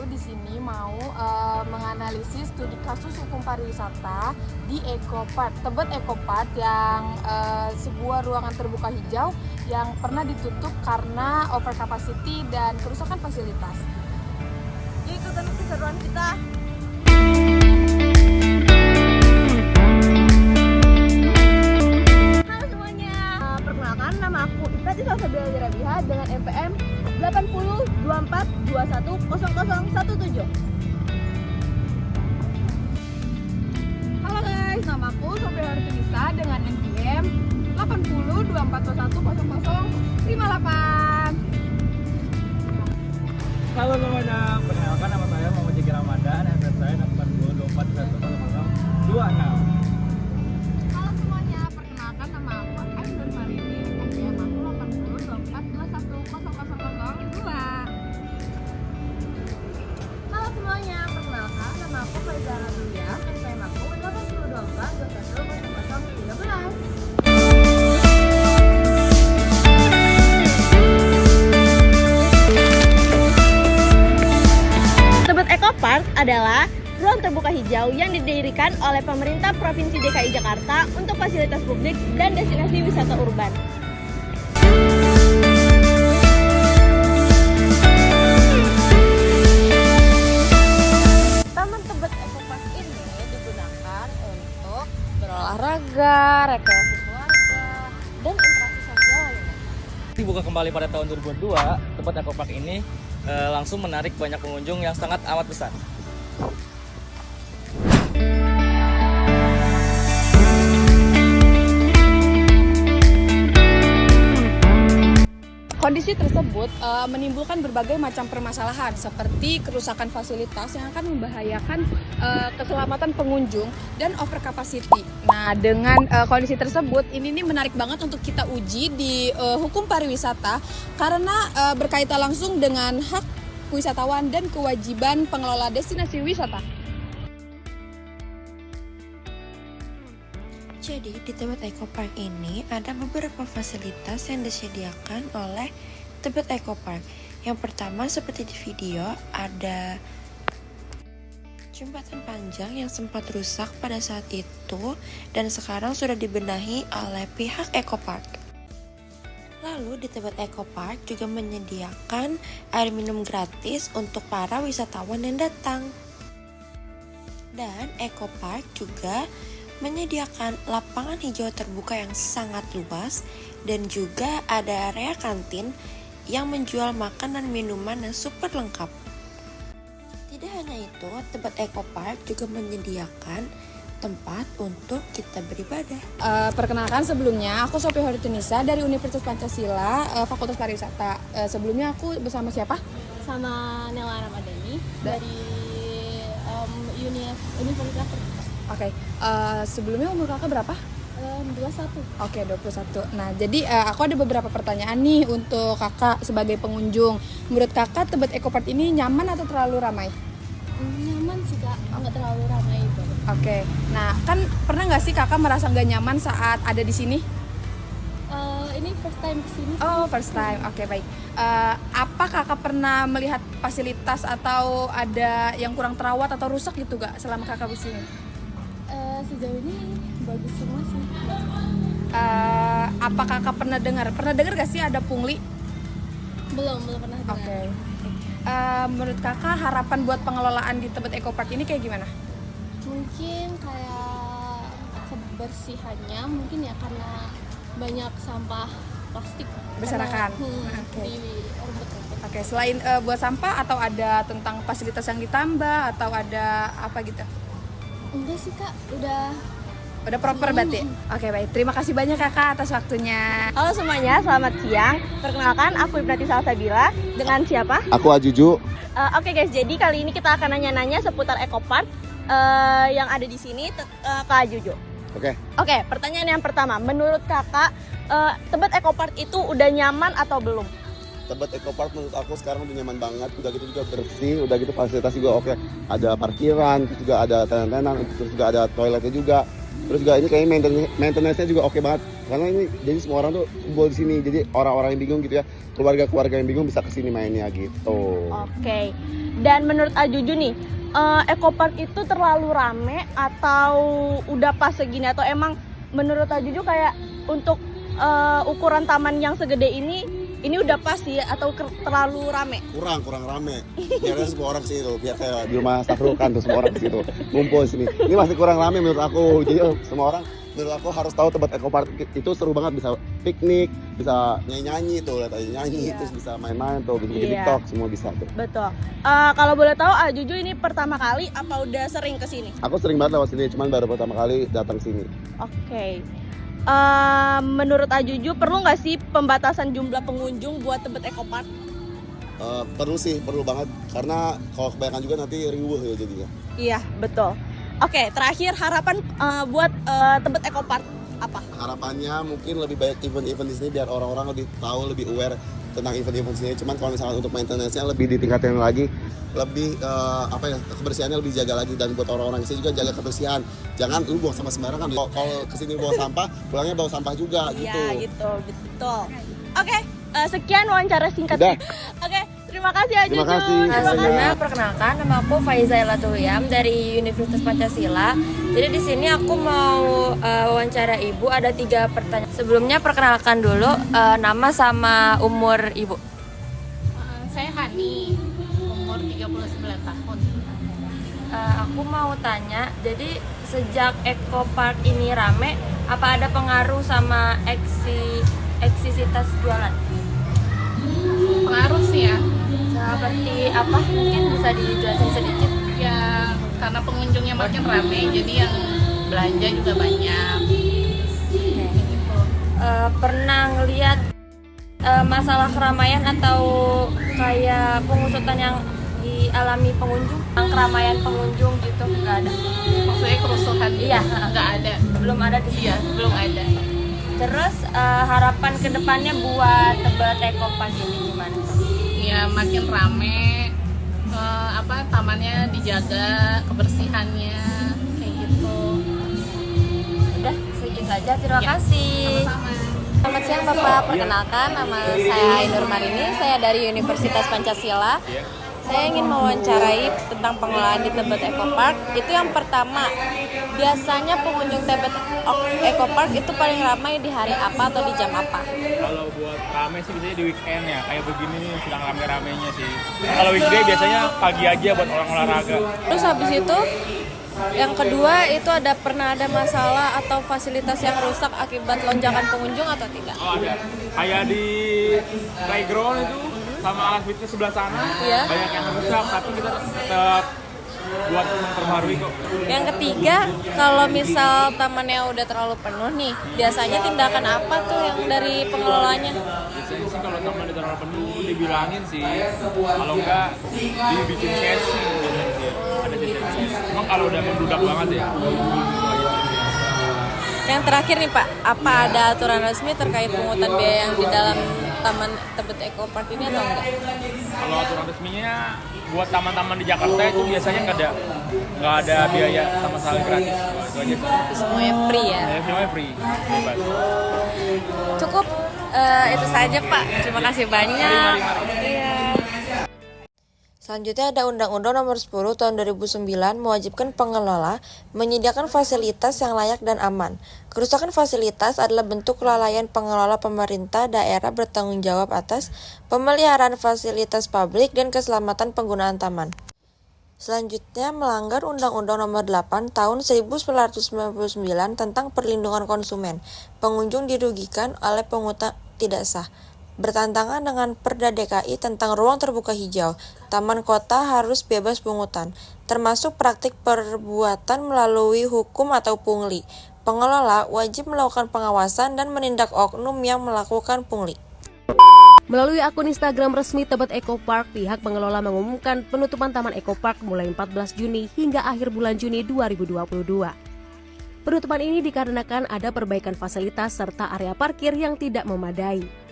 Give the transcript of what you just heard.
di sini mau menganalisis studi kasus hukum pariwisata di Eco Park, Tebet Eco Park yang sebuah ruangan terbuka hijau yang pernah ditutup karena over capacity dan kerusakan fasilitas. Yuk ikutan keseruan kita. Halo semuanya, perkenalkan nama aku Ibrati Salsabila Rabiha dengan NPM 8024210017. Halo guys, nama aku Sophia Hartunisa dengan NPM 8024210058. Halo semuanya, perkenalkan nama saya Muhammad Jeki Ramadan, NPM saya 8024210026. Halo semuanya, perkenalkan nama aku Ainur Marini, NPM aku 8024210002. Halo semuanya, perkenalkan nama aku Faiza Rabiha, NPM aku 8024210013. Tebet Eco Park adalah ruang terbuka hijau yang didirikan oleh pemerintah Provinsi DKI Jakarta untuk fasilitas publik dan destinasi wisata urban. Taman Tebet Eco Park ini digunakan untuk berolahraga, rekreasi keluarga, dan interaksi sosial lainnya. Dibuka kembali pada tahun 2002, Tebet Eco Park ini langsung menarik banyak pengunjung yang sangat amat besar. Kondisi tersebut menimbulkan berbagai macam permasalahan seperti kerusakan fasilitas yang akan membahayakan keselamatan pengunjung dan over capacity. Nah, dengan kondisi tersebut ini menarik banget untuk kita uji di hukum pariwisata karena berkaitan langsung dengan hak wisatawan dan kewajiban pengelola destinasi wisata. Jadi di Tebet Eco Park ini ada beberapa fasilitas yang disediakan oleh Tebet Eco Park. Yang pertama seperti di video ada jembatan panjang yang sempat rusak pada saat itu dan sekarang sudah dibenahi oleh pihak Eco Park. Lalu di Tebet Eco Park juga menyediakan air minum gratis untuk para wisatawan yang datang. Dan Eco Park juga menyediakan lapangan hijau terbuka yang sangat luas dan juga ada area kantin yang menjual makanan minuman yang super lengkap. Tidak hanya itu, Tebet Eco Park juga menyediakan tempat untuk kita beribadah. Perkenalkan sebelumnya, aku Sophia Hartunisa dari Universitas Pancasila, Fakultas Pariwisata. Sebelumnya aku bersama siapa? Sama Nela Ramadhani dari Universitas. Oke, sebelumnya umur kakak berapa? 21. Oke, 21. Nah, jadi aku ada beberapa pertanyaan nih untuk kakak sebagai pengunjung. Menurut kakak Tebet Eco Park ini nyaman atau terlalu ramai? Nyaman sih kak, nggak terlalu ramai banget. Oke, nah kan pernah nggak sih kakak merasa nggak nyaman saat ada di sini? Ini first time kesini. Oh, first time. Oke, baik. Apa kakak pernah melihat fasilitas atau ada yang kurang terawat atau rusak gitu gak selama kakak di sini? Sejauh ini bagus semua sih. Apa kakak pernah dengar gak sih ada pungli? Belum pernah dengar. Oke. Menurut kakak harapan buat pengelolaan di Tebet Eco Park ini kayak gimana? Mungkin kayak kebersihannya mungkin ya karena banyak sampah plastik Berserakan. Oke. Di rumput-rumput. Oke, selain buat sampah atau ada tentang fasilitas yang ditambah atau ada apa gitu? Enggak sih kak, udah Proper berarti? Oke, baik. Terima kasih banyak kakak atas waktunya. Halo semuanya, selamat siang. Perkenalkan, aku Ibrati Salsabila. Dengan siapa? Aku Ajuju. Oke guys, jadi kali ini kita akan nanya-nanya seputar Eco Park yang ada di sini, Kak Juju. Oke. Pertanyaan yang pertama, menurut kakak Tebet Eco Park itu udah nyaman atau belum? Tebet Eco Park menurut aku sekarang udah nyaman banget. Udah gitu juga bersih, udah gitu fasilitas juga oke. Ada parkiran, terus juga ada tenan-tenan, terus juga ada toiletnya juga. Terus juga ini kayaknya maintenance-nya juga oke banget. Karena ini jadi semua orang tuh kumpul di sini. Jadi orang-orang yang bingung gitu ya, keluarga-keluarga yang bingung bisa kesini mainnya gitu. Oke. Dan menurut Ajuju nih, Ecopark itu terlalu rame atau udah pas segini, atau emang menurut Ajuju kayak untuk ukuran taman yang segede ini udah pas sih atau terlalu rame? Kurang rame. Biarnya semua orang sini tuh, biar kayak di rumah Stafrukan tuh semua orang di situ ngumpul sini. Ini masih kurang rame menurut aku. Jadi semua orang menurut aku harus tahu tempat Ecopark itu seru banget, bisa piknik, bisa nyanyi tuh, lihat aja nyanyi, terus bisa main-main tuh, bikin TikTok, semua bisa tuh. Betul. Kalau boleh tahu Ajuju ini pertama kali apa udah sering kesini? Aku sering banget lewat sini, cuman baru pertama kali datang sini. Oke. Menurut Ajuju perlu nggak sih pembatasan jumlah pengunjung buat Tebet Ecopark? Perlu banget, karena kalau kebanyakan juga nanti riuh ya jadinya. Iya, betul. Oke, terakhir harapan buat Tebet Ecopark apa? Harapannya mungkin lebih banyak event-event di sini biar orang-orang lebih tahu, lebih aware tentang event-event sini. Cuman kalau misalnya untuk maintenance-nya lebih ditingkatin lagi, lebih kebersihannya lebih jaga lagi, dan buat orang-orang di sini juga jaga kebersihan. Jangan lu buang sampah sembarangan. Kalau kesini bawa sampah, pulangnya bawa sampah juga gitu. Iya, gitu, betul. Oke, sekian wawancara singkat. Udah. Oke, terima kasih Ajuju. Terima kasih. Sebelumnya perkenalkan, nama aku Faiza Ilatuliam dari Universitas Pancasila. Jadi di sini aku mau wawancara Ibu, ada 3 pertanyaan. Sebelumnya perkenalkan dulu nama sama umur Ibu. Saya Hani, umur 39 tahun. Aku mau tanya, jadi sejak Ecopark ini rame, apa ada pengaruh sama eksisitas jualan? Pengaruh sih ya, Seperti apa? Mungkin bisa dijelasin sedikit. ya karena pengunjungnya makin rame, jadi yang belanja juga banyak. Gitu. Pernah ngeliat masalah keramaian atau kayak pengusutan yang dialami pengunjung, keramaian pengunjung gitu? Nggak ada. Maksudnya kerusuhan? Iya. Nggak ada. Belum ada di sini. Iya, belum ada. Terus harapan kedepannya buat Tebet Ecopark ini gimana? Ya makin rame, tamannya dijaga, kebersihannya kayak gitu. Udah segitu saja, terima Ya, kasih. sama-sama. Selamat siang Bapak, perkenalkan nama saya Ainur Marini, saya dari Universitas Pancasila. Saya ingin mewawancarai tentang pengelolaan di Tebet Ecopark. Itu yang pertama, biasanya pengunjung Tebet Ecopark itu paling ramai di hari apa atau di jam apa? Kalau buat rame sih biasanya di weekend ya, kayak begini nih sedang rame-ramenya sih. Kalau weekday biasanya pagi aja buat orang olahraga. Terus habis itu, yang kedua itu pernah ada masalah atau fasilitas yang rusak akibat lonjakan pengunjung atau tidak? Oh ada, kayak di playground itu sama alat fitness sebelah sana, Iya. banyak yang rusak, tapi kita tetap buat memperbarui kok. Yang ketiga, kalau misal tamannya udah terlalu penuh nih, biasanya tindakan apa tuh yang dari pengelolanya? Biasanya sih kalau taman terlalu penuh dibilangin sih, kalau enggak dibikin sesi biasanya sih. Ada sesi. Emang kalau udah membludak banget ya. Yang terakhir nih Pak, apa ada aturan resmi terkait pungutan biaya yang di dalam Taman Tebet Ecopark ini atau enggak? Kalau aturan resminya buat taman-taman di Jakarta itu biasanya nggak ada biaya sama sekali, gratis. Itu aja sih. Semuanya free ya? Ya, semuanya free, bebas. Cukup itu saja Pak, terima kasih banyak. Iya. Selanjutnya ada Undang-Undang Nomor 10 Tahun 2009 mewajibkan pengelola menyediakan fasilitas yang layak dan aman. Kerusakan fasilitas adalah bentuk kelalaian pengelola pemerintah daerah bertanggung jawab atas pemeliharaan fasilitas publik dan keselamatan penggunaan taman. Selanjutnya melanggar Undang-Undang Nomor 8 Tahun 1999 tentang perlindungan konsumen. Pengunjung dirugikan oleh pungutan tidak sah. Bertentangan dengan Perda DKI tentang ruang terbuka hijau, taman kota harus bebas pungutan, termasuk praktik perbuatan melalui hukum atau pungli. Pengelola wajib melakukan pengawasan dan menindak oknum yang melakukan pungli. Melalui akun Instagram resmi Tebet Ecopark, pihak pengelola mengumumkan penutupan Taman Ecopark mulai 14 Juni hingga akhir bulan Juni 2022. Penutupan ini dikarenakan ada perbaikan fasilitas serta area parkir yang tidak memadai.